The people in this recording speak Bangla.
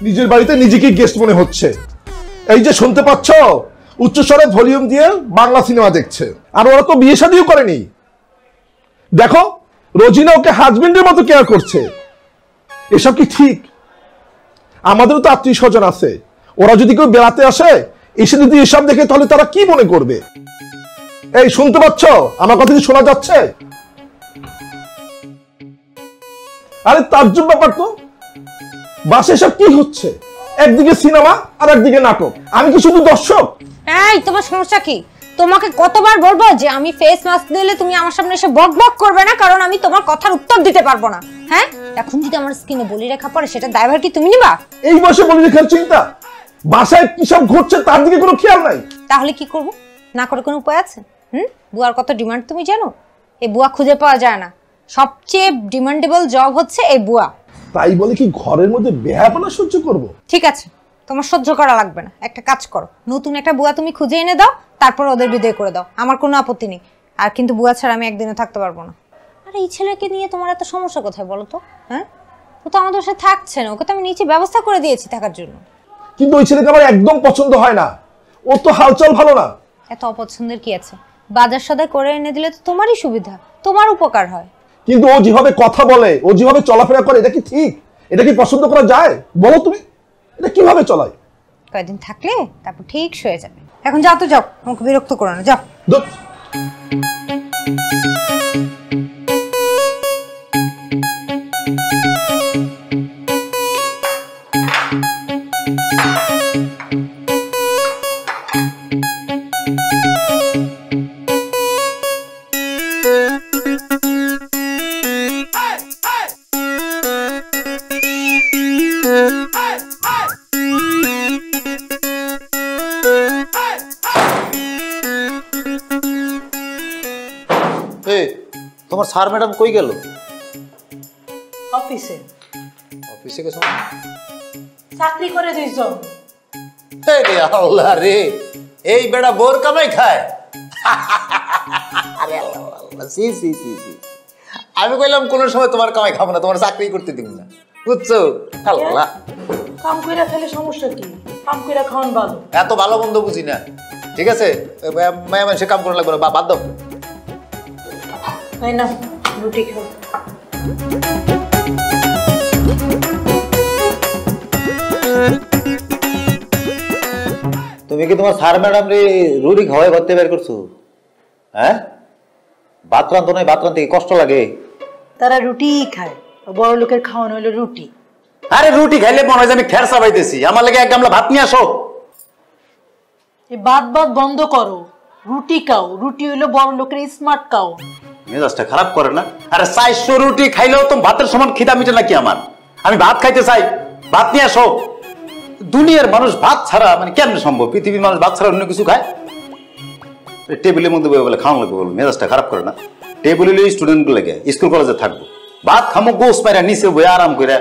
নিজের বাড়িতে নিজেকে গেস্ট মনে হচ্ছে। এই যে শুনতে পাচ্ছ, উচ্চস্বরে ভলিউম দিয়ে বাংলা সিনেমা দেখছে। আর ওরা তো বিয়ে শাদিও করেনি। দেখো রোজিনা ওকে হাজবেন্ডের মতো কেয়ার করছে। এসব কি ঠিক? আমাদেরও তো আত্মীয় স্বজন আছে, ওরা যদি কেউ বেড়াতে আসে এসে যদি এসব দেখে তাহলে তারা কি মনে করবে? এই শুনতে পাচ্ছ? আমার কথা কি শোনা যাচ্ছে? আরে তাজ্জব ব্যাপার তো, বাসে এসব কি হচ্ছে? একদিকে সিনেমা আর একদিকে নাটক, আমি কি শুধু দর্শক? এই তোমার সমস্যা কি? তোমাকে কতবার বলবো যে আমি ফেস মাস্ক দিলে তুমি আমার সামনে এসে বক বক করবে না, কারণ আমি তোমার কথার উত্তর দিতে পারবো না। হ্যাঁ, এখন যদি আমার স্কিনে বলি রেখা পড়ে সেটা দায়ভার কি তুমি নিবা? এই বয়সে বলি রেখার চিন্তা? বাসায় কি সব ঘটছে তার দিকে কোনো খেয়াল নাই। তাহলে কি করব? না করে কোনো উপায় আছে? বুয়ার কত ডিমান্ড তুমি জানো? এই বুয়া খুঁজে পাওয়া যায় না। সবচেয়ে ডিমান্ডেবল জব হচ্ছে এই বুয়া। তাই বলে কি ঘরের মধ্যে বেহায়াপনা সহ্য করব? ঠিক আছে, তোমার সহ্য করা লাগবে না। একটা কাজ করো, নতুন একটা বুয়া তুমি খুঁজে এনে দাও, তারপর ওদের বিদায় করে দাও। আমার কোনো আপত্তি নেই। আর কিন্তু বুয়া ছাড়া আমি একদিনও থাকতে পারবো না। আর এই ছেলেকে নিয়ে তোমার এত সমস্যা কোথায় বলো তো? হ্যাঁ, ও তো আমাদের সাথে থাকছে না, ওকে তো আমি নিচে ব্যবস্থা করে দিয়েছি থাকার জন্য। কিন্তু ওই ছেলেকে আমার একদম পছন্দ হয় না, ও তো হালচাল ভালো না। এত অপছন্দের কি আছে? বাজার সদাই করে এনে দিলে তো তোমারই সুবিধা, তোমার উপকার হয়। কিন্তু ও যেভাবে কথা বলে, ও যেভাবে চলাফেরা করে, এটা কি ঠিক? এটা কি পছন্দ করা যায় বলো তুমি? এটা কিভাবে চলায়? কয়েকদিন থাকলে তারপর ঠিক হয়ে যাবে। এখন যাও তো, যাও, আমাকে বিরক্ত করো না, যাও। তোমার স্যার ম্যাডাম কই গেল? অফিসে। অফিসে গেছো? চাকরি করে দুইজন। রে আল্লাহ রে, এই বেটা বোর কামাই খায়। আরে আল্লাহ আল্লাহ, সি সি সি সি। আমি কইলাম কোন সময় তোমার কামাই খাবো না, তোমার চাকরি করতে দিব না, বুঝছো? আল্লাহ, কাম কইরা খেলে সমস্যা কি? কাম কইরা খাওয়ান ভালো। এত ভালো মন্দ বুঝি না, ঠিক আছে? মায়া মানুষে কাম করা লাগবে না, বাদ দাও। তাই না, রুটি খাও। তুমি কি তোমার স্যার ম্যাডাম রে রুটি খাওয়াই করতে বের করছো? হ্যাঁ, ভাত রান্ধো নাই, ভাত রান্ধতে কষ্ট লাগে। তারা রুটি খায়, বড় লোকের খাওয়ানো হলো রুটি। আরে রুটি খাইলে মনে হয় যে আমি খের চাবাইতেছি, আমার লাগে এক গামলা ভাত নিয়ে আসো। এই বাদ বন্ধ করো, রুটি খাও। রুটি হইলো বড় লোকের স্মার্ট খাও। মেজাজটা খারাপ করে না? আরে 400 রুটি খাইলেও তো ভাতের সমান খিদা মিটে নাকি আমার? আমি ভাত খাইতে চাই, ভাত নিয়ে আসো। দুনিয়ার মানুষ ভাত ছাড়া মানে কেমনে সম্ভব? পৃথিবীর মানুষ ভাত ছাড়া অন্য কিছু খায়? টেবিলের মধ্যে বলে খাওয়ানো লাগবে, বলবো মেজাজটা খারাপ করে না? টেবিলে স্টুডেন্ট গুলো স্কুল কলেজে থাকবো, ভাত খামো গোস পাইরা নিচে বই আরাম করে